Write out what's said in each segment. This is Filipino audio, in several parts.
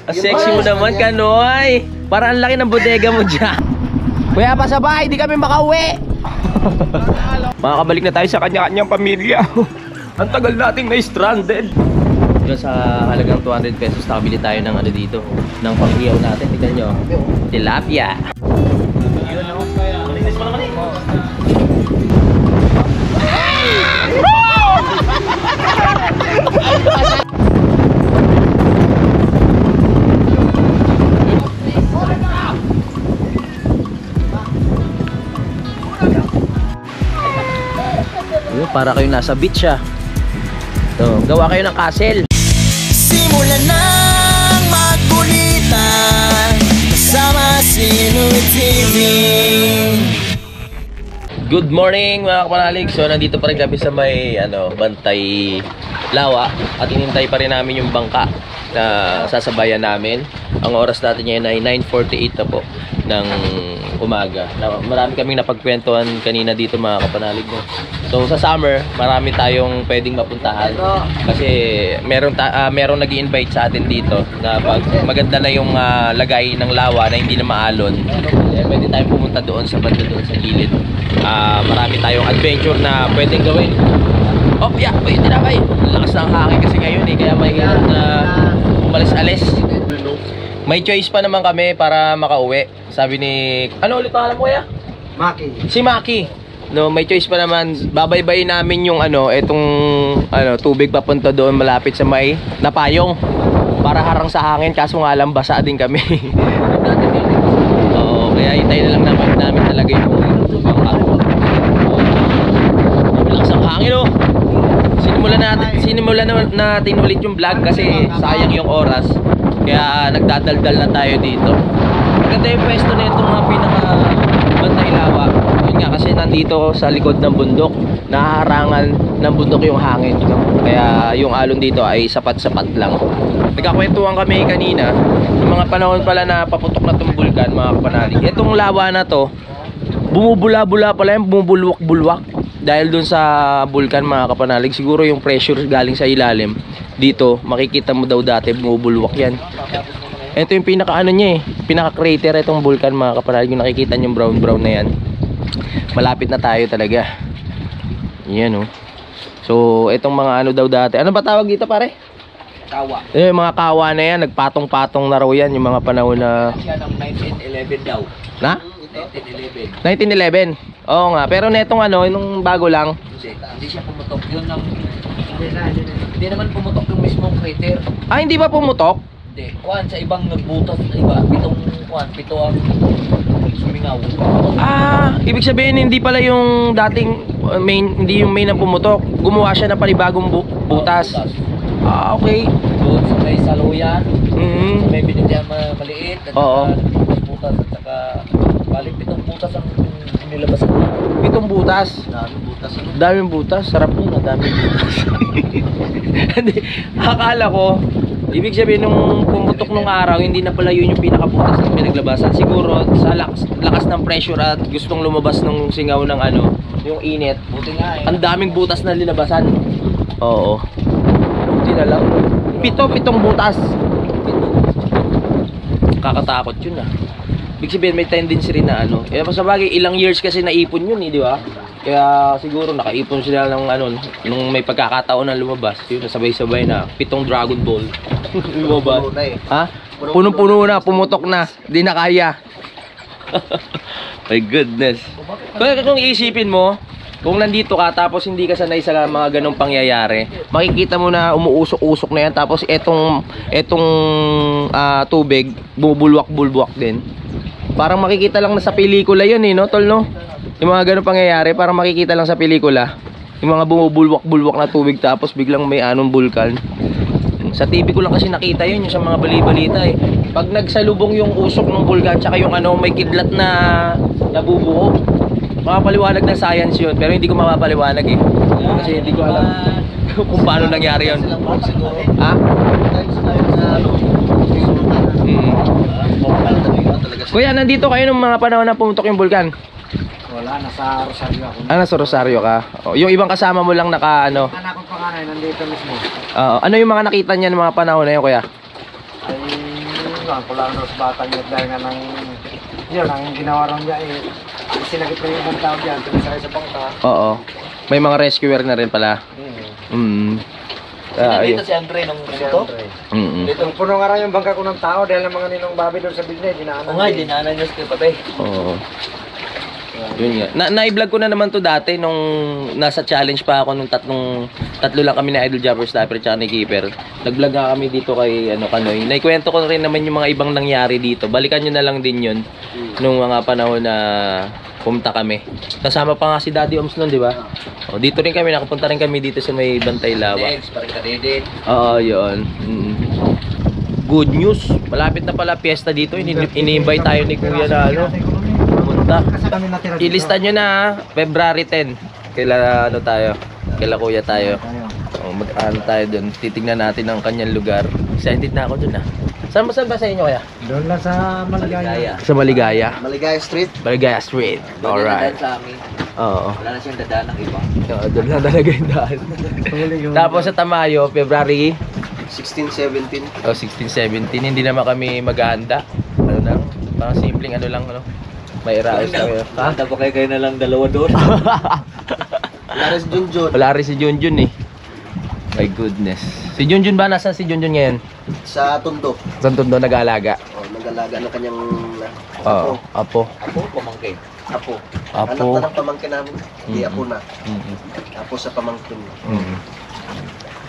Sexy mo naman, Kanoy. Para ang laki ng bodega mo dyan. Kuya, pasabay, di kami makauwi. Makakabalik na tayo sa kanya-kanyang pamilya. Ang tagal nating na-stranded. Sa halagang 200 pesos nakabili tayo ng ano dito, ng panghiyaw natin. Tignan nyo, tilapia. Yun ako, malinis mo naman eh. Para kayo nasa beach ah. So, gawa kayo ng castle. Simulan ng magkulitan kasama si Nuit TV. Good morning mga kapanalig. So nandito pa rin kami sa may Bantay Lawa. At inintay pa rin namin yung bangka na sasabayan namin. Ang oras natin ngayon ay 9:48 na po ng umaga. Marami kaming napagkwentuhan kanina dito mga kapanalig. So sa summer, marami tayong pwedeng mapuntahan. Kasi merong nag-i-invite sa atin dito na pag maganda na yung lagay ng lawa na hindi na maalon, pwede tayong pumunta doon sa banda doon sa gilid. Marami tayong adventure na pwedeng gawin. Oh, yeah, pwede na kayo. Lakas ng hangin kasi ngayon eh, kaya may hirap na umalis-alis. May choice pa naman kami para makauwi. Sabi ni... Ano ulit pangalan mo kaya? Maki. Si Maki. No, may choice pa naman. Babaybayin namin yung etong tubig papunta doon malapit sa may Napayong. Para harang sa hangin, kaso nga lang basa din kami. Oo, kaya hintayin na lang namin talaga yung lakas ng hangin oh. Sinimulan natin ulit yung vlog kasi sayang yung oras. Kaya nagdadaldal na tayo dito. Maganda yung pwesto na itong mga pinaka-Bantay Lawa. Yun nga kasi nandito sa likod ng bundok. Nahaharangan ng bundok yung hangin. Kaya yung alon dito ay sapat-sapat lang. Nagkakwentuhan kami kanina. Yung mga panahon pala na paputok na itong bulkan, mga kapanalig. Itong lawa na to, bumubula-bula pala yung bumubulwak-bulwak. Dahil dun sa bulkan mga kapanalig, siguro yung pressure galing sa ilalim. Dito, makikita mo daw dati bumubulwak yan. Ito yung pinaka niya eh, pinaka crater itong bulkan mga kapanalig. Yung nakikita nyo brown na yan. Malapit na tayo talaga. Yan oh. So itong mga daw dati. Ano ba tawag dito pare? Kawa. Yung mga kawa na yan, nagpatong-patong na raw yan. Yung mga panahon na... Yan ang 1911 daw. Na? 1911. 1911. Oo nga, pero netong nung bago lang. Hindi siya pumutok. Yun ang... Hindi naman pumutok yung mismong crater. Ah, hindi ba pumutok? Hindi. Sa ibang nagbutas. Iba, pito ang sumingaw. Ah, ibig sabihin hindi pala yung dating main, hindi yung main ang pumutok. Gumawa siya ng panibagong butas. Ah, okay. Doon sa may saluyan. Mm-hmm. May binigyan maliit. At oo. Butas at saka balik pitong butas ang nilabasan. Pitong butas. Daming butas. Daming butas. Sarap yun, daming butas. Hindi, akala ko ibig sabihin nung pumutok nung araw, hindi na pala yun yung pinakabutas ng pinaglabasan. Siguro sa lakas ng pressure at gustong lumabas ng singaw ng yung init. Buti nga eh. Ang daming butas na lilabasan. Oo. Buti na lang. Pitong butas. Kakatakot yun ah. Ibig sabihin may tendency rin na sa bagay ilang years kasi naipon yun eh, di ba? Kaya siguro nakaipon sila ng nung may pagkakataon na lumabas. Yun, sabay-sabay na 7 Dragon Ball. Lumabas. Ha? Punong-puno na, pumutok na. Di na kaya. My goodness. Kung iisipin mo, kung nandito ka tapos hindi ka sanay sa mga ganong pangyayari, makikita mo na umuusok-usok na yan. Tapos etong tubig, bubulwak-bulwak din. Parang makikita lang na sa pelikula yun eh, no, tol, no? Yung mga ganong pangyayari, parang makikita lang sa pelikula. Yung mga bumubulwak-bulwak na tubig tapos biglang may bulkan. Sa TV ko lang kasi nakita yun, yung sa mga bali-balita eh. Pag nagsalubong yung usok ng bulkan tsaka yung may kidlat na nabubuo, makapaliwanag na science yun. Pero hindi ko mapapaliwanag eh. Kasi hindi ko alam kung paano nangyari yun. Ha? Kuya, nandito kayo nung mga panahon na pumutok yung bulkan? Wala, nasa Rosario ako. Ah, nasa Rosario ka? Oh, yung ibang kasama mo lang Anak ko panganay, nandito mismo. Ano yung mga nakita niya ng mga panahon na yun, kuya? Ay, ang kulang sa bata niya dahil nga ng yun, ang ginawa rin niya sinagit na yung ibang tao dyan, tumisakay sa bangka. Oo. May mga rescuer na rin pala. Dito si Andre nung ito. Itong puno nga rin yung bangka ko ng tao dahil ng mga ninong babi doon sa Bignet, dinaanan. Oo nga, dinaanan niya sa patay. Oo. Yun nga. Na-vlog ko na naman to dati nung nasa challenge pa ako nung tatlo lang kami na Idol Jumper Sniper at ni Keeper. Nag-vlog nga kami dito kay Kanoy. Naikwento ko rin naman yung mga ibang nangyari dito. Balikan nyo na lang din yun nung mga panahon na pumunta kami. Kasama pa nga si Daddy Oms nun, di ba? O, dito rin kami, nakapunta rin kami dito sa may Bantay Lawa. Next, parang kadedit. Oo, yun. Good news. Malapit na pala piyesta dito. Ini-invite tayo ni Kuya na pumunta. Ilista nyo na February 10. Kaila Kuya tayo. O, mag-ano tayo dun. Titignan natin ang kanyang lugar. Excited na ako dun Saan ba sa inyo Kuya? Doon lang sa Maligaya. Sa Maligaya. Maligaya Street. Maligaya Street. Alright. Sa amin. Oo. Wala na siyang dadaan ng iba. Oo, doon lang talaga yung daan. Tapos sa Tamayo, February 16-17. o 16-17, hindi naman kami maghahanda. Ano lang, mga simpleng may raos kami. Ha? Handa pa kayo na lang dalawa doon. Wala rin si Junjun. Wala rin si Junjun My goodness. Si Junjun ba? Nasaan si Junjun ngayon? Sa Tondo. Saan Tondo nag-aalaga? Oh, nag-alaga ng kanyang Oo, apo. Apo, pamangkin. Apo. Apo. Anak na ng pamangkin namin. Hindi apo na. Apo sa pamangkin.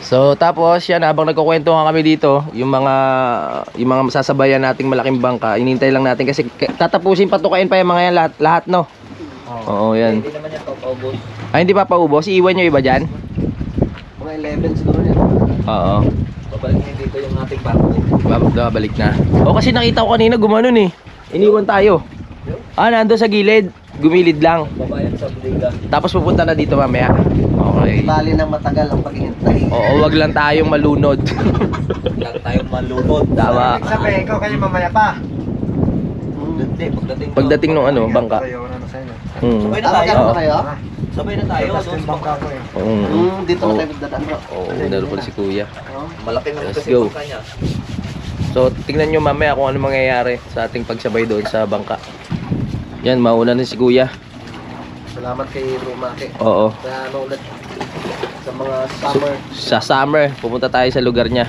So tapos yan, habang nagkukwento nga kami dito, yung mga masasabayan nating malaking bangka, inintay lang natin kasi tatapusin patukain pa yung mga yan lahat no. Oo, yan. Hindi naman yan papaubos. Ay, hindi pa paubos. Iiwan nyo iba dyan? Mga 11 siguro yan. Oo. Babalik niyo dito yung ating barko. Babalik na. O kasi nakita ko kanina gumanon Iniwan tayo. Nando sa gilid. Gumilid lang. Babayan sa bodega. Tapos pupunta na dito mamaya. Okay. Bali ng matagal ang paghihintay. Oo, wag lang tayong malunod. Lang tayong malunod. Tama. Sabihin ko kayo mamaya pa. Hindi, Pagdating nung bangka. Tayo na sa inyo. Sabay na tayo. Oo. Sabay na tayo. Tapos yung bangka ko Dito na tayo magdadaan bro. Oo, meron pa si Kuya. Malaki na Let's kasi go. bangka niya. So, tingnan nyo mamaya kung ano mangyayari sa ating pagsabay doon sa bangka. Yan, mauna na si Kuya. Salamat kay Rumake. Oo. Sa ulit sa mga summer. Sa summer, pupunta tayo sa lugar niya.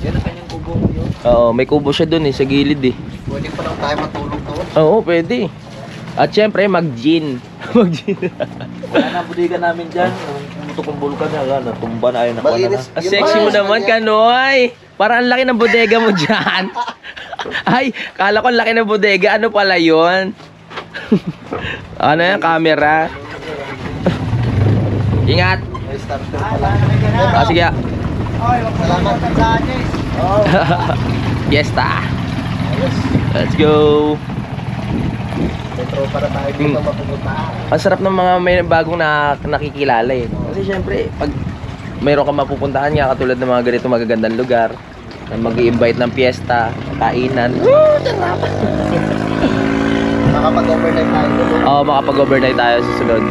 Yan ang kanyang kubong yun. Oo, may kubo siya doon sa gilid Pwede pa lang tayo matulog doon. Oo, pwede. At syempre, mag-gin. Mag-gin. Wala na bodega namin dyan. Pumunto kong bulkan na. Natumba na ayun. Ang sexy mo naman, Kanoy. Parang ang laki ng bodega mo dyan. Ay, kala ko ang laki ng bodega. Ano pala yun? Ano yan? Camera. Ingat. May starter pala. Sige. Salamat. Fiesta. Let's go. Metro para tayo dito mapupunta. Ang sarap ng mga may bagong nakikilala Kasi syempre, pag mayroon kang mapupuntahan nga katulad ng mga ganito magagandang lugar na mag-i-invite ng piyesta, kainan. Makapag-overnight tayo doon. Oo, makapag-overnight tayo sa sunod.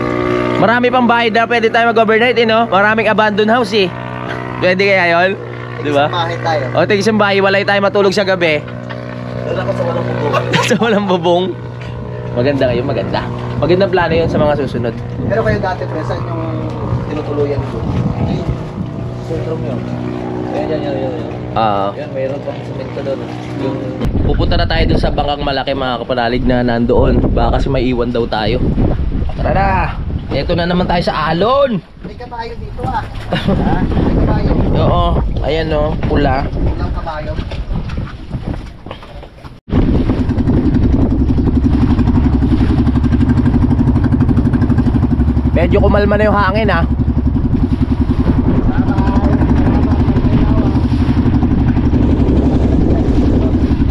Marami pang bahay na pwede tayo mag-overnight no? Maraming abandoned house Pwede kaya yun? Di ba? Bahay tayo. O, tigis yung bahay, walay tayo matulog sa gabi. Doon ako sa walang bubong. Sa walang bubong. Maganda kayo, maganda. Magandang plano yun sa mga susunod. Pero kayo dati, pre, saan yung tinutuluyan ko? Sentrum yun. Yan. Yan, mayroon pang semento doon. Yung... Pupunta na tayo dun sa bangkang malaki mga kapanalig na nandoon. Baka kasi may iwan daw tayo. Tara na! Ito na naman tayo sa alon! May kabayo dito May kabayo. Oo, ayan pula. Walang kabayo. Medyo kumalma na yung hangin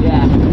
Yeah.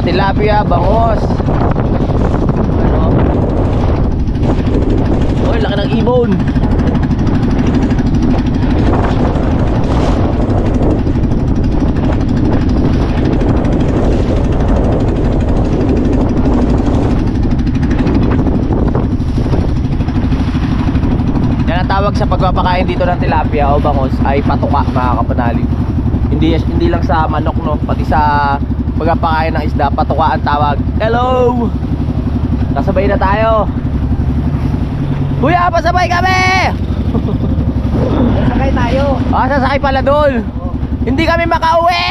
tilapia, bangos. Ano? Uy, laki ng ibon. Yan ang tawag sa pagpapakain dito ng tilapia o bangos ay patuka, mga kapanalig. Hindi lang sa manok, no, pati sa pagpapakain ng isda, patuka ang tawag. Hello! Kasabay na tayo. Kuya, pasabay kami! Sakay tayo. Sasakay pala doon. Hindi kami makauwi.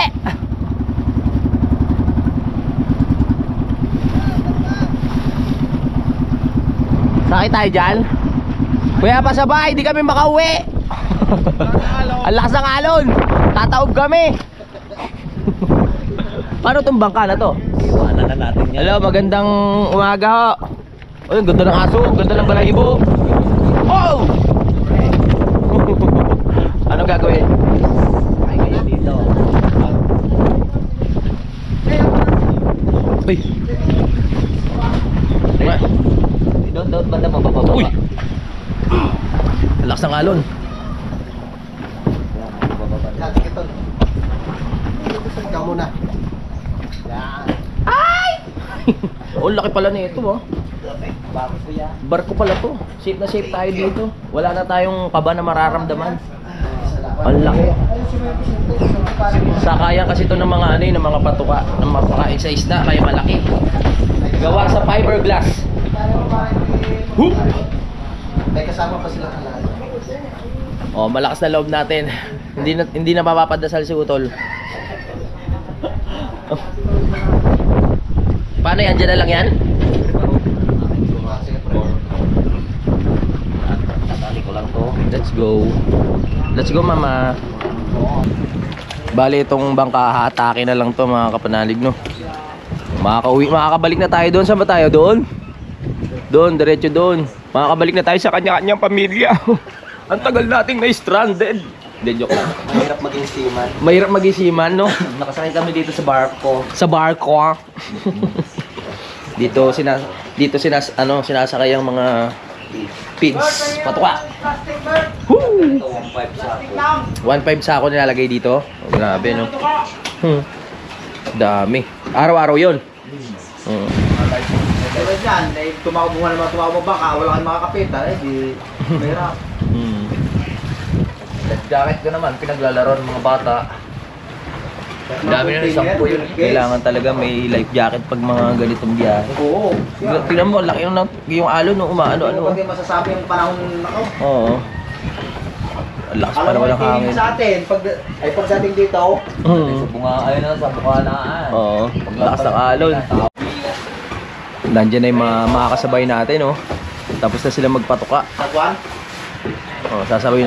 Sakay tayo dyan. Kuya, pasabay, hindi kami makauwi. Ang lakas ng alon. Tataob kami. Paano tong bangka na to? Iwanan na natin yan. Hello, magandang umaga ho. Ay, ang ganda ng aso, ang ganda ng balahibo. Oh! Anong gagawin? Ay, kaya dito. Uy! Doon banda mabababa. Uy! Ang lakas ng alon. Katikitol. Ikaw muna. Yan. Oh, laki pala nito, oh. Bakit kuya? Barko pala to. Safe na safe tayo dito. Wala na tayong kaba na mararamdaman. Ang laki. Sakayan kasi to ng mga ano, ng mga patuka, ng mapakain sa isda, kaya malaki. Gawa sa fiberglass. Huh! May kasama pa sila kalala. Oh, malakas na loob natin. Hindi na mapapadasal si Utol. Paano yan? Diyan na lang yan? Tatali ko lang to. Let's go. Let's go, mama. Bali, itong bangka, haatake na lang to, mga kapanalig, no? Makakabalik na tayo doon. Saan ba tayo? Doon? Doon, diretso doon. Makakabalik na tayo sa kanya-kanyang pamilya. Ang tagal nating na-stranded. Hindi, joke lang. Mahirap maging seaman. Mahirap mag-isiman, no? Nakasakay kami dito sa barko. Sa barko. dito sinasakay ang mga pigs. Patuka. Woo! Ito, 1.5 sa ako. 1.5 sa ako nilalagay dito. Oh, grabe, no? Dami. Araw-araw yun. Pero dyan, tumawag mo baka, wala kang makakapit, di mahirap. Life jacket ko naman, pinaglalaro ng mga bata. Dami na ng sampu yun. Kailangan talaga may life jacket pag mga ganitong biyahe. Oo. Tingnan mo, laki yung alon, no? Umaano-ano. Huwag yung masasabi yung panahon ako. Oo. Ang lakas pa naman ng hangin. Sa atin, pagdating dito, Sa bunga, ayun na, sa bukanaan. Oo. Ang lakas ng alon. Nandiyan na yung makakasabay natin, no? Tapos na sila magpatuka. Nagwan? Oh, sasabay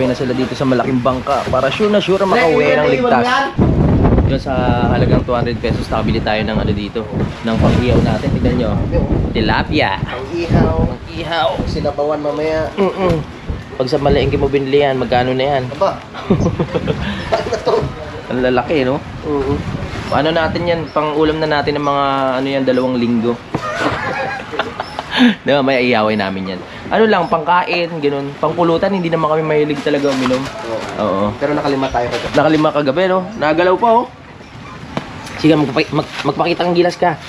na sila dito sa malaking bangka para sure na makauwi ng ligtas. Yun, sa halagang 200 pesos nakabili tayo ng ano dito, ng pang-ihaw natin. Tignan nyo, tilapia. Ang ihaw. Ang ihaw. Sinabawan mamaya. Pag sa malengke mo binili yan, magkano na yan? Aba. Ano to? Ang lalaki, no? Ano natin yan, pang-ulam na natin ng mga ano yan, 2 linggo. Diba, may iihaway namin yan. Ano lang, pangkain, ganun. Pangpulutan, hindi naman kami mahilig talaga uminom. Oo. Pero nakalima tayo kagabi. Nakalima kagabi, no? Nagalaw pa, oh. Sige, magpakita kang gilas ka.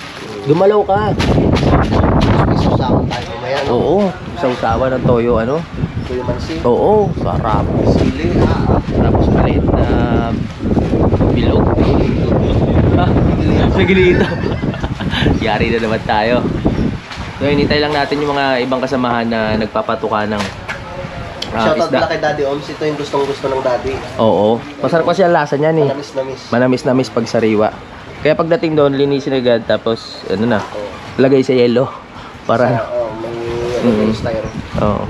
Gumalaw ka. Isusawan tayo mamaya. No? Oo. Sausawa ng toyo, ano? Kuya Mansi. Oo, sarap. Sili. Tapos maliit na bilog. Sa gilito. Yari na naman tayo. So, hinintay lang natin yung mga ibang kasamahan na nagpapatuka ng Shoutout isda. pala kay Daddy Oms. Ito yung gustong-gusto ng Daddy. Oo. Masarap kasi ang lasa niyan, eh. Manamis-namis. Manamis-namis pag sariwa. Kaya pagdating doon, linisin agad. Tapos, ano na, lagay sa yelo. Para, May styro. oo.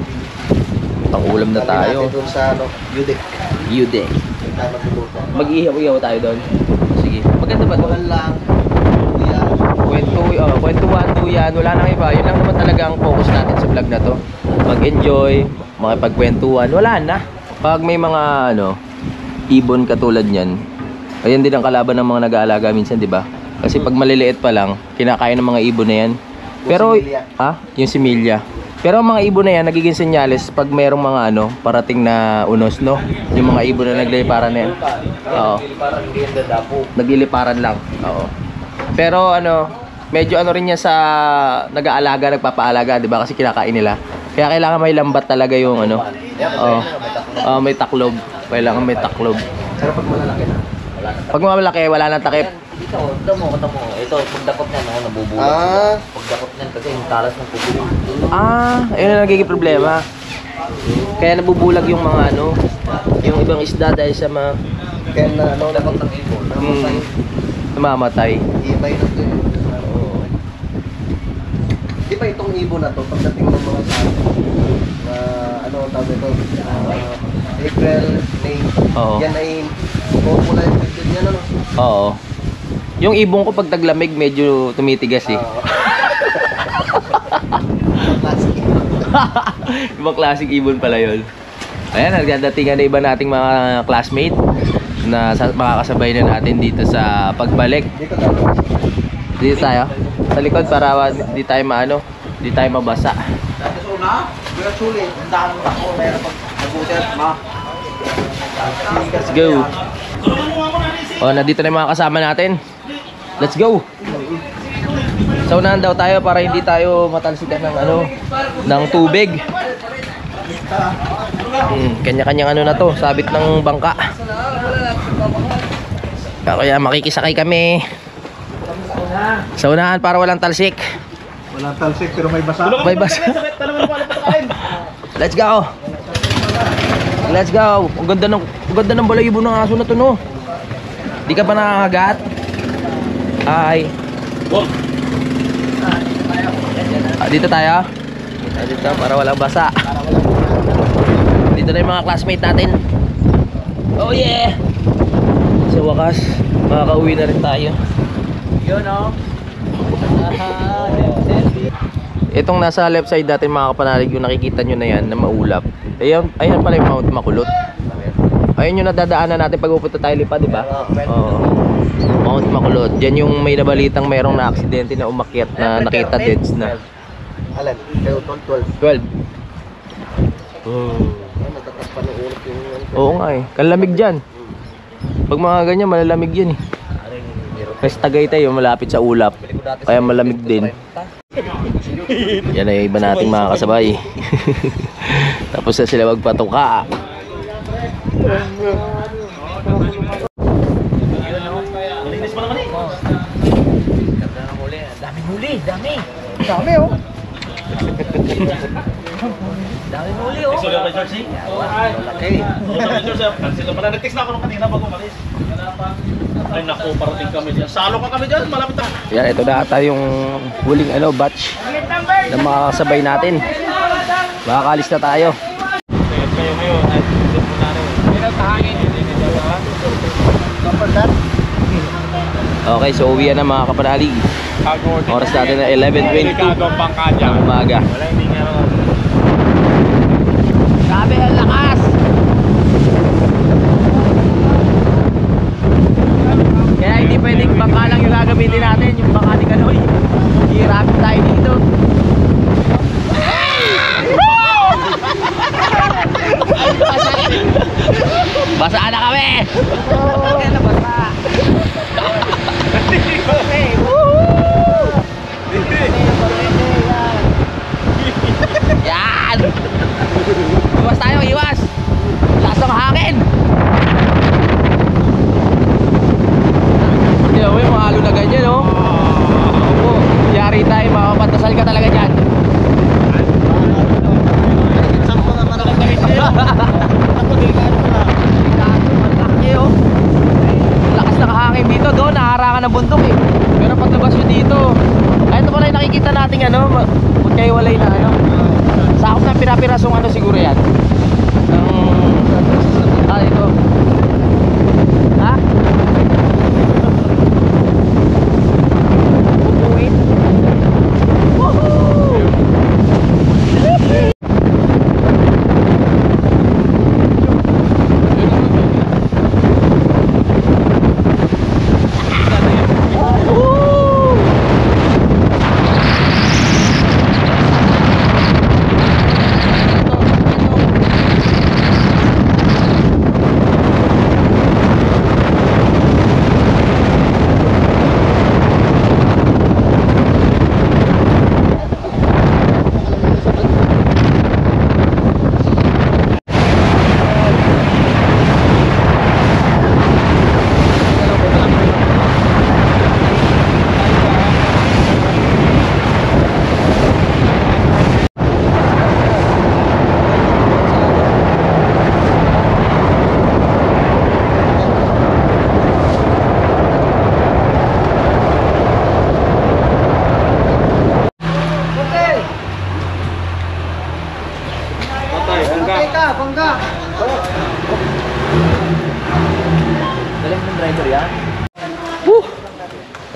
Pang-ulam na tayo. Natin dun sa Udek. Yude. Tayo magluluto. Mag-ihaw-ihaw tayo doon. Sige. Maganda ba doon? Tuhan lang. Kuya. Kwentuhan, duyan. Wala nang iba. Yun lang naman talaga ang focus natin sa vlog na to. Mag-enjoy, makipagkwentuhan. Wala na. Pag may mga, ibon katulad niyan, ayan din ang kalaban ng mga nag-aalaga minsan, di ba? Kasi pag maliliit pa lang, kinakain ng mga ibon na yan. Pero, similya. yung similya. Pero ang mga ibon na yan, nagiging senyales pag merong mga parating na unos, no? Yung mga ibon na nagliliparan na yan. Oo. Parang hindi yung dadapo. Nagliliparan lang. Oo. Pero medyo rin yan sa nag-aalaga, nagpapaalaga, di ba? Kasi kinakain nila. Kaya kailangan may lambat talaga yung Oo. May taklob. Kailangan may taklob. Pero pag malalaki na, wala na. Pag mamalaki, wala nang takip. Dito, kata mo. Ito, pagdakot niyan, nabubulat. Pagdakot niyan kasi yung talas ng pupulo. Ayun na nagiging problema. Kaya nabubulag yung mga yung ibang isda dahil sa Kaya na, dakot ng ibon. namamatay. Ibay na ito. Di ba itong ibon na to, pagdating ng mga sa na, tawag ito, April, May, Oo. yan ay pupula yung picture niya, Oo. Yung ibon ko pag taglamig medyo tumitigas eh. Classic. Ibang klaseng ibon pala yun. Ayan, nagdadatingan na iba nating mga classmate na makakasabay na natin dito sa pagbalik. Dito tayo. Dito tayo. Sa likod para di tayo di tayo mabasa. Dati sa una, kaya chuli, tindahan mo ako, mayroon pag nabuset, ma. Let's go. Nandito na yung mga kasama natin. Let's go. Sa unahan daw tayo para hindi tayo matalsikan ng ng tubig. Kanya-kanyang na to, sabit ng bangka. Kaya makikisakay kami sa unahan para walang talsik. Walang talsik pero may basa. May basa. Let's go. Let's go. Ang ganda ng balayibo ng aso na to, no. Di ka pa nakakagat? Ay. Dito tayo. Dito para walang basa. Dito na yung mga classmate natin. Oh yeah. Sa wakas, makakauwi na rin tayo. Yun Itong nasa left side natin mga kapanalig, yung nakikita nyo na yan na maulap. Ayan pala yung Mount Makulot. Ayun yung nadadaanan natin pag pupunta tayo lipa, di ba? Mount Makulot. Diyan yung may nabalitang mayroong na aksidente na umakyat na nakita deads na. Alan, kayo 12. 12. Natatas pa ng ulit yung... Oo nga eh. Kalamig dyan. Pag mga ganyan, malalamig yan eh. Kasi Tagaytay yung malapit sa ulap. Kaya malamig din. Yan ay iba nating mga kasabay. Tapos na sila magpatuka. Daming huli, dami. Dami oh. Daming huli oh. Isulit ka, George? Malaki. Cancel na pala. Nag-text na ako nung kanina bago umalis. Ay naku, parating kami dyan. Salo ka kami dyan, malapit na. Yan, ito na ata yung huling batch na makakasabay natin. Makakalis na tayo. Tingnan kayo ngayon. Ay, tingnan mo na rin. Pinatahangin. Okay, so uwi na mga kapanalig. Oras natin na 11:22 ng umaga. Wala, hindi nga rin. Grabe ang lakas! Kaya hindi pwedeng bangka lang yung gagamitin natin, yung bangka ni Kanoy. Hihirapin tayo dito. Basa na kami! Basa! Yan! Iwas tayo, iwas! Lakas ng hangin! Hindi mo yung mahalo na ganyan, no? Oo, yari tayo, makapatasal ka talaga dyan. Lakas ng hangin dito, doon naharangan ng bundok eh. Pero paglabas yun dito, ito pala yung nakikita nating magkaiwalay na sakop ng pinapirasong siguro yan. Ito. Ha? Pupuin. Woohoo! Woohoo!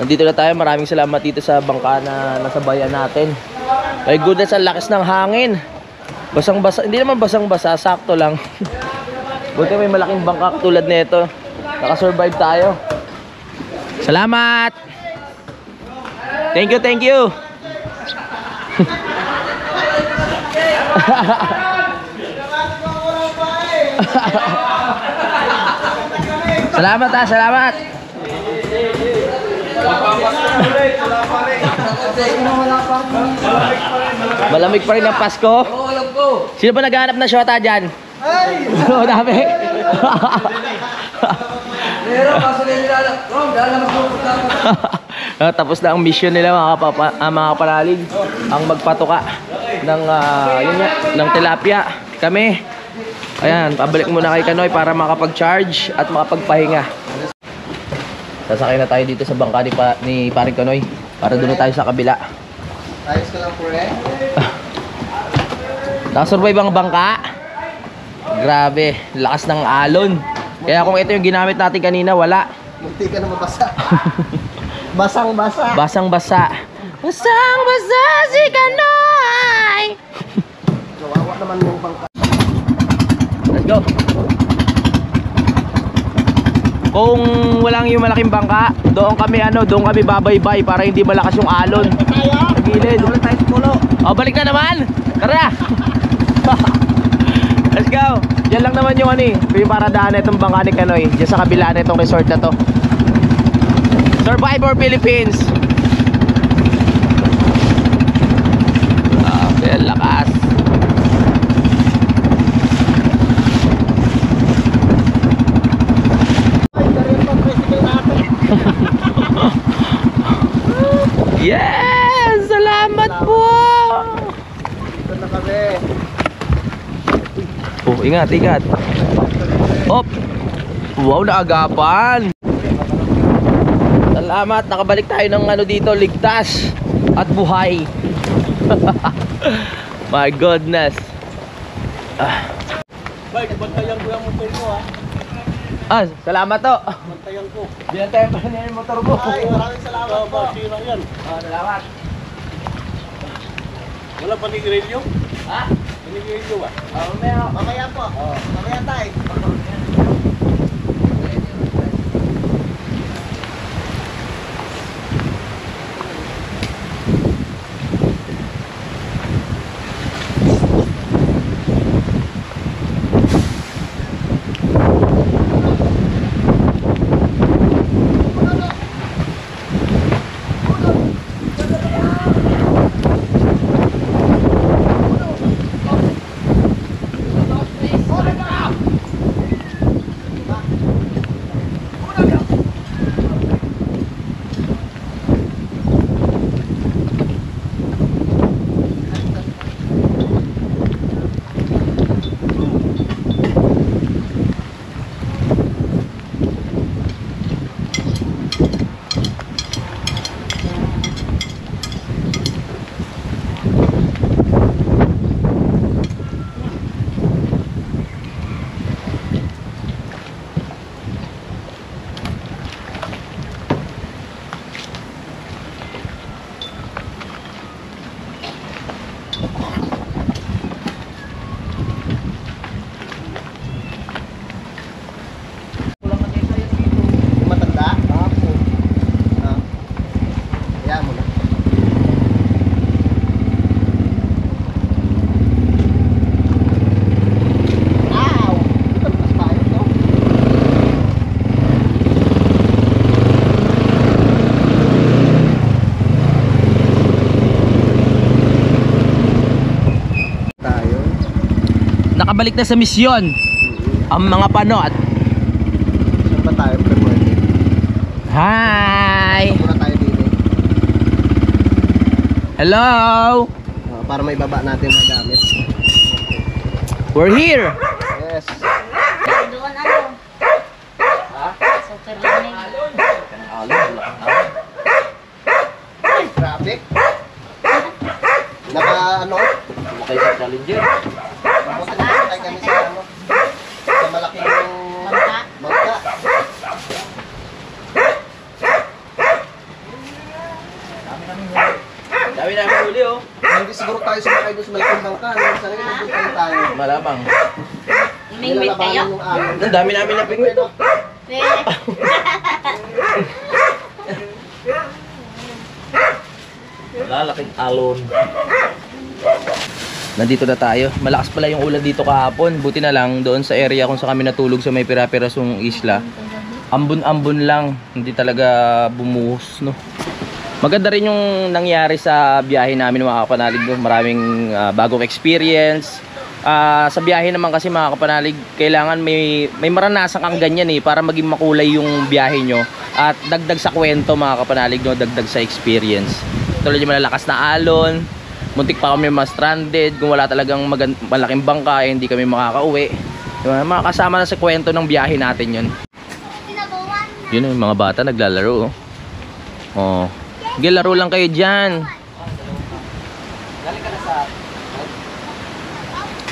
Nandito na tayo. Maraming salamat dito sa bangka na nasa bayan natin. My goodness, ang lakas ng hangin. Basang-basa, hindi naman basang-basa, sakto lang. Buti may malaking bangka tulad nito. Nakasurvive tayo. Salamat! Thank you, thank you! Salamat ha, salamat! Malamig pa rin ang Pasko. Oo, alam ko. Sino ba naghahanap ng shota dyan? Ay! Oo, dami. Meron, kaso na nilalak. Rom, dahil na magpupunta ako. Tapos na ang mission nila mga kapanalig. Ang magpatuka ng, yun nga, ng tilapia. Kami. Ayan, pabalik muna kay Kanoy para makapag-charge at makapagpahinga. Sasakay na tayo dito sa bangka ni Paring Kanoy para doon na tayo sa kabila. Ayos ka lang, pre. Nakasurvive ang bangka. Grabe, lakas ng alon. Kaya kung ito yung ginamit natin kanina, wala. Munti ka na mabasa. Basang-basa. Basang-basa. Basang-basa si Kanoy. Kawawa naman yung bangka. Let's go. Kung walang yung malaking bangka, doon kami babaybay para hindi malakas yung alon. Sa gilid. Wala tayo sa pulo. O, balik na naman. Tara. Let's go. Diyan lang naman yung yung paradaan na itong bangka ni Kanoy. Diyan sa kabila na itong resort na to. Survivor Philippines. Ang lakas. Yes! Salamat po! Dito na kami. Oh, ingat, ingat. Op! Wow, naagapan! Salamat, nakabalik tayo ng dito, ligtas at buhay. My goodness. Bye, bantayan ko yung motor mo ha. Salamat to. Bantayan ko. Binantayan pa niya yung motor ko. Ay, maraming salamat po. Sino yan? Salamat. Wala pa nigrilyo? Ha? Nigrilyo ba? Mamaya po. Mamaya tayo. Nakabalik na sa misyon ang mga panot. Saan ba tayo? Pre-morning. Hi! Muna tayo dito. Hello! Para may baba natin mga gamit. We're here! Yes. Doon ano? Ha? Super learning. Ay, grabe. Naka ano? Tayo sa Challenger. Tayo kami sa ano? Sa malaking Bangka. bangka. Dami namin huli oh. Hindi siguro tayo sumakay doon sa malaking bangka. Sana nga nagpunta tayo. Malamang. Umingwit kayo? Nilalabanan yung alon. Ang dami namin na pingwit oh. Pwede. Lalaking alon. Nandito na tayo. Malakas pala yung ulan dito kahapon. Buti na lang doon sa area kung saan kami natulog sa may pira-pirasong isla. Ambon-ambon lang. Hindi talaga bumuhos, no. Maganda rin yung nangyari sa biyahe namin mga kapanalig, no? Maraming bagong experience. Sa biyahe naman kasi mga kapanalig, kailangan may maranasan kang ganyan eh para maging makulay yung biyahe nyo. At dagdag sa kwento mga kapanalig, no? Dagdag sa experience. Tulad yung malalakas na alon. Muntik pa kami ma-stranded. Kung wala talagang malaking bangka, eh, hindi kami makakauwi. Diba? Makakasama na sa kwento ng biyahe natin yun. Yun yung mga bata naglalaro. Oh. Sige, laro lang kayo dyan.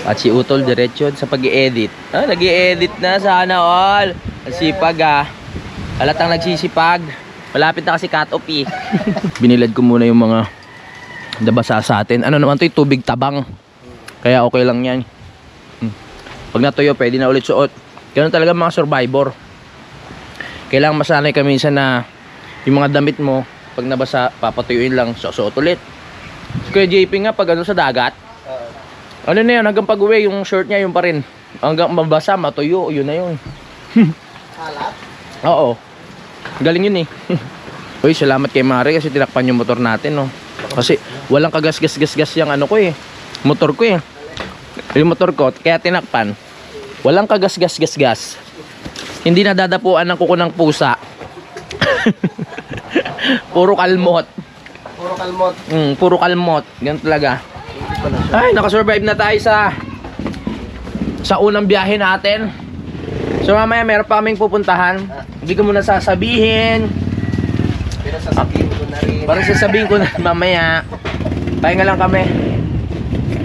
At si Utol diretso sa pag-i-edit. Nag-i-edit na sana all. Sipag Halatang nagsisipag. Malapit na kasi cut-off eh. Binilad ko muna yung mga nabasa sa atin. Ano naman to, tubig tabang. Kaya okay lang yan. Pag natuyo, pwede na ulit suot. Ganun talaga mga survivor. Kailangan masanay kami minsan na yung mga damit mo, pag nabasa, papatuyuin lang, suot ulit. Kaya JP nga, pag ano sa dagat, ano na yun, hanggang pag-uwi, yung shirt niya, yun pa rin. Hanggang mabasa, matuyo, yun na yun. Halat? Oo. Galing yun eh. Uy, salamat kay Mari kasi tinakpan yung motor natin, no. Kasi walang kagas-gas-gas-gas yung ano ko eh. Motor ko eh. Yung motor ko, kaya tinakpan. Walang kagas-gas-gas-gas. Hindi nadadapuan ng kuko ng pusa. Puro kalmot. Puro kalmot. Puro kalmot. Ganun talaga. Ay, nakasurvive na tayo sa unang biyahe natin. So mamaya meron pa kaming pupuntahan. Hindi ko muna sasabihin. Pero sasabihin ko na rin. Para sasabihin ko na mamaya. Pahinga lang kami.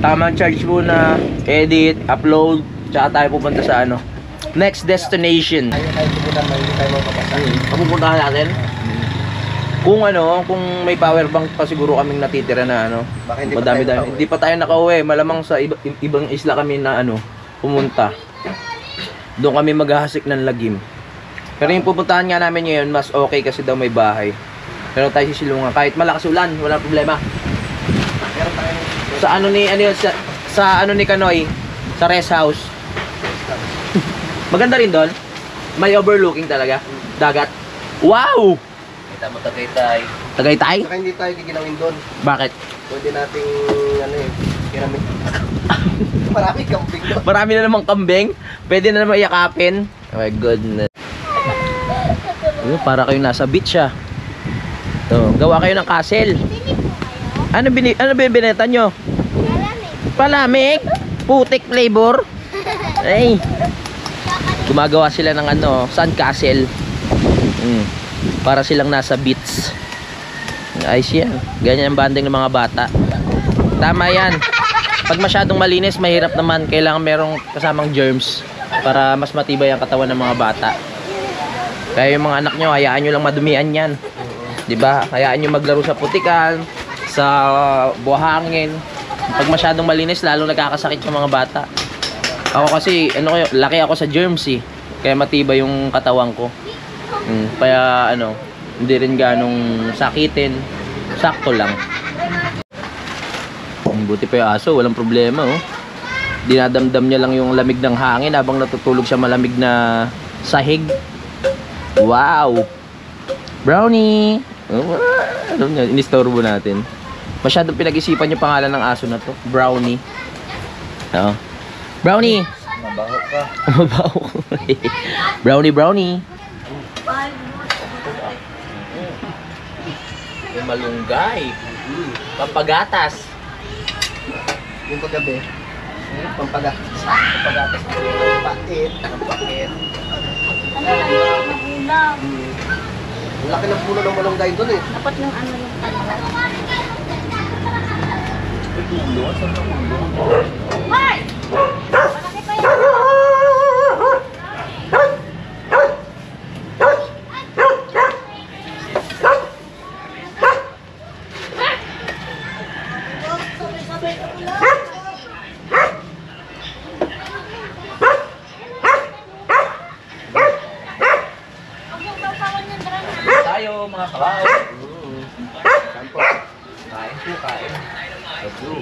Tamang charge muna. Edit, upload. Tsaka tayo pupunta sa ano, next destination. Ayaw tayo pupunta na hindi tayo mapapasa. Papupuntahan natin. Kung ano, kung may power bank pa siguro kaming natitira na ano. Baka hindi pa Madami tayo dami. nakauwi. Hindi pa tayo nakauwi. Malamang sa ibang isla kami na ano, pumunta. Doon kami maghahasik ng lagim. Pero yung pupuntahan nga namin ngayon, mas okay kasi daw may bahay. Pero tayo sisilungan. Kahit malakas ulan, wala problema. Meron tayo. Sa ano ni ano sa ano ni Kanoy, sa rest house. Maganda rin doon. May overlooking talaga. Dagat. Wow! Kita mo Tagaytay. Tagaytay? Saka hindi tayo giginawin doon. Bakit? Pwede nating ano eh, piramid. Marami kambing doon. Marami na namang kambing. Pwede na naman yakapin. Oh my goodness. Para kayo nasa beach ah. To, gawa kayo ng castle. Ano binenta nyo? Palamig. Putik flavor. Ay. Gumagawa sila ng ano, sand castle. Para silang nasa beach. Ayos yan. Ganyan ang banding ng mga bata. Tama yan. Pag masyadong malinis, mahirap naman. Kailangan merong kasamang germs para mas matibay ang katawan ng mga bata. Kaya yung mga anak nyo, hayaan nyo lang madumian yan. Diba? Hayaan nyo maglaro sa putikan, sa buhangin. Pag masyadong malinis, lalong nagkakasakit yung mga bata. Ako kasi, laki ako sa germs eh. Kaya matibay yung katawan ko. Kaya hindi rin ganong sakitin. Sakto lang. Buti pa yung aso, walang problema oh. Dinadamdam niya lang yung lamig ng hangin habang natutulog siya malamig na sahig. Wow! Brownie! Inistorbo natin. Masyadong pinag-isipan yung pangalan ng aso na to. Brownie. Oo. Brownie! Mabaho ka. Mabaho. Brownie. Yung malunggay. Pampagatas. Yung paggabi. Pampagatas. Pampagatas. Pampakit. Pampakit. Ano lang yun? Magulang. Ang laki ng puno ng malunggay doon eh. Dapat yung ano yung tanong. Hoy! Malaki pa yun. po, kain. Let's go.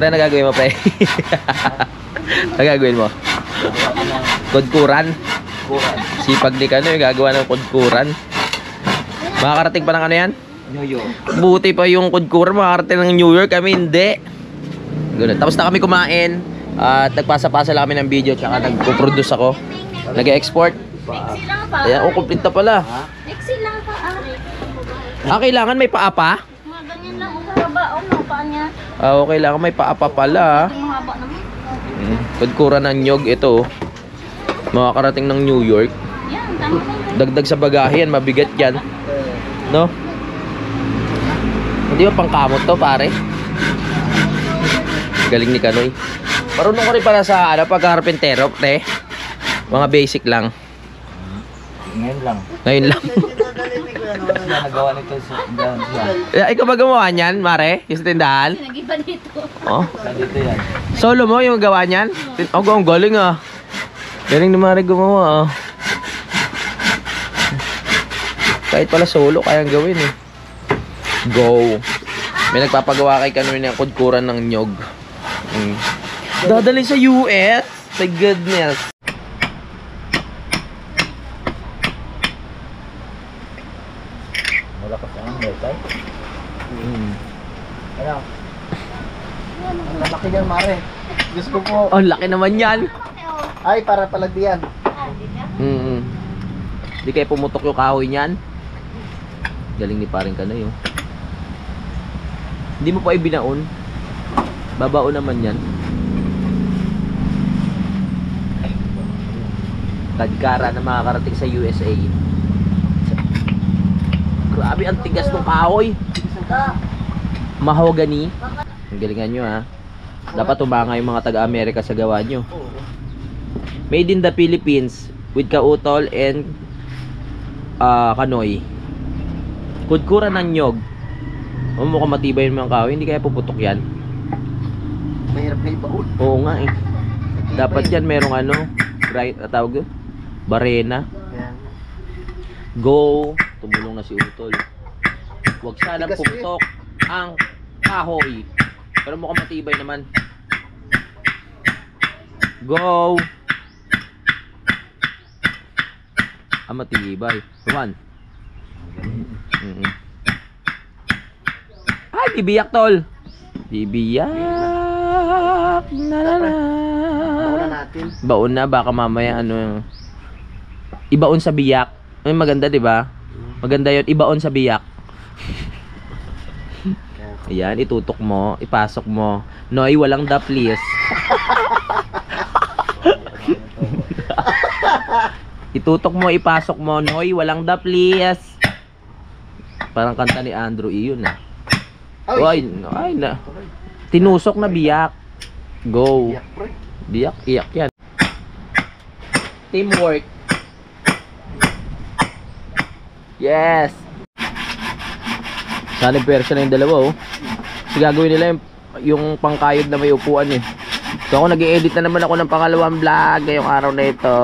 Ano nagagawin mo, pre? Nagagawin mo? Kudkuran. Kuran. Sipag ni Kanoy, gagawa ng kudkuran. Makakarating pa ng ano yan? New York. Buti pa yung kudkuran, makakarating ng New York. Kami hindi. Ganun. Tapos na kami kumain. At nagpasa-pasa lang kami ng video. Tsaka nagpo-produce ako. Nag-export. Nexi lang pa. Ayan, complete na pala. Nexi lang pa. Kailangan may paapa? Mga ganyan lang. Ang haba. Ang paa niya. Kailangan may paapa pala. Ang haba naman. Kudkuran ng nyog. Ito. Makakarating ng New York. Yan. Tama lang. Dagdag sa bagahe yan. Mabigat yan. No? Hindi ba pangkamot to, pare? Galing ni Kanoy. Marunong ko rin pala sa pagka-karpentero, te. Mga basic lang. Ngayon lang. Ngayon lang. Sila nagawa nito sa tindahan siya. Ikaw ba gumawa niyan, Mare? Yung sa tindahan? Nag-iba dito. Oh. Dito yan. Solo mo yung gawa niyan? Oh, ang galing ah. Galing ni Mare gumawa ah. Kahit pala solo, kayang gawin eh. Go. May nagpapagawa kay Kanoy ng kudkuran ng nyog. Dadalhin sa US? My goodness. Malakas ang metal. Ano? Ang lalaki niyan, Mare. Diyos ko po. Oh, laki naman yan. Ay, para palagdiyan. Di kayo pumutok yung kahoy niyan. Galing ni paring Kanoy oh. Hindi mo pa ibinaon. Babaon naman yan. Tagkara na makakarating sa USA. Grabe, ang tigas ng kahoy. Mahogany. Ang galingan nyo ha. Dapat tumanga yung mga taga-Amerika sa gawa nyo. Made in the Philippines with kautol and Kanoy. Kudkuran ng nyog. Mukhang matibay yung mga kahoy. Hindi kaya puputok yan. Mahirap na ibaon. Oo nga eh. Dapat yan merong ano, right, tawag yun? Barena. Yan. Go. Tumulong na si Utol. Huwag sanang Tigas puputok ang kahoy. Pero mukhang matibay naman. Go. Matibay. One. Ay, bibiyak tol. Bibiyak. Na na na. Baon natin. Baon na, baka mamaya ano. Ibaon sa biyak. Ay, maganda 'di ba? Maganda 'yon, ibaon sa biyak. Ayan, itutok mo, ipasok mo. Noy, walang da please. Itutok mo, ipasok mo. Noy, walang da please. Parang kanta ni Andrew E. yun ah. Ay, ay na. Tinusok na biyak. Go. Biyak, iyak yan. Teamwork. Yes. Sana person na yung dalawa oh. Kasi gagawin nila yung pangkayod na may upuan eh. So ako nag-i-edit na naman ako ng pangalawang vlog ngayong araw na ito.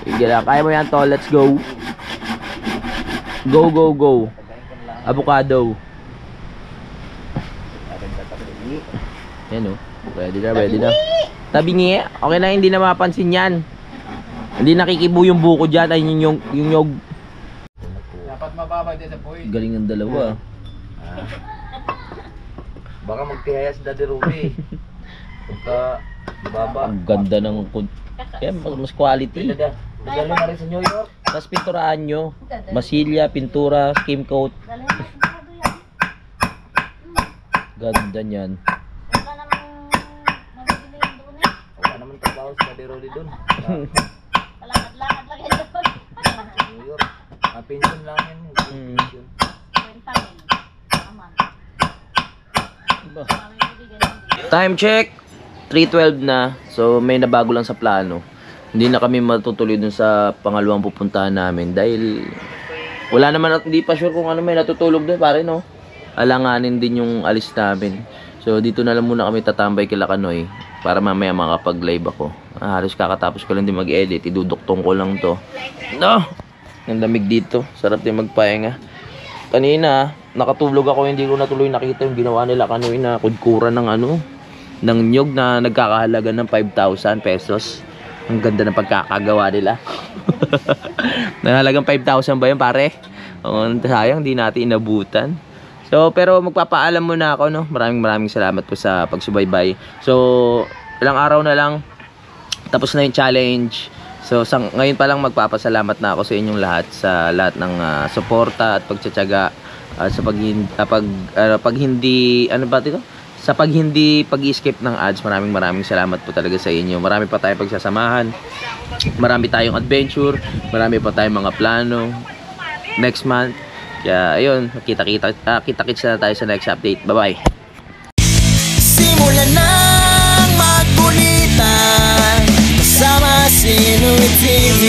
Sige lang, kaya mo yan to, let's go. Go, go, go. Avocado. Yan oh. Ready na, ready na. Tabingi, okay na, hindi na mapansin yan. Hindi nakikibo yung buko dyan. Ay yung nyog. Dapat mababa din sa point. Galing ng dalawa. Baka magtihaya si Daddy Ruby. Pagka baba. Ang ganda ng mas quality. Dadali na rin sa New York. Tapos pinturaan nyo. Masilya, pintura, skim coat. Ganda nyan. Wala namang mabibili yung doon eh. Wala naman trabaho si Daddy Ruby dun. Palakad-lakad lang yan doon. New York. Pension lang yan. Pension. Kwenta rin. Aman. Kami bibigyan ng Time check. 3:12 na. So may nabago lang sa plano. Hindi na kami matutuloy dun sa pangalawang pupuntahan namin dahil wala naman at hindi pa sure kung ano may natutulog doon pare no. Alanganin din yung alis namin. So dito na lang muna kami tatambay kila Kanoy para mamaya makapag-live ako. Halos kakatapos ko lang din mag-edit, iduduktong ko lang to. No! Ang lamig dito, sarap din magpahinga. Kanina, nakatulog ako, hindi ko natuloy nakita yung ginawa nila kanina, kudkuran ng ng nyug na nagkakahalaga ng 5,000 pesos. Ang ganda ng pagkakagawa nila. Nahalagang 5,000 ba yun, pare? Sayang, di natin inabutan. So, pero magpapaalam muna ako, no? Maraming salamat po sa pagsubaybay. So, ilang araw na lang, tapos na yung challenge. So, ngayon pa lang magpapasalamat na ako sa inyong lahat, sa lahat ng suporta at pagtsatsaga sa pag-skip ng ads. Maraming salamat po talaga sa inyo. Marami pa tayong pagsasamahan. Marami tayong adventure, marami pa tayong mga plano next month. Kaya ayun, kita-kits na tayo sa next update. Bye-bye. Simulan ng magkulitan kasama si Inoy TV.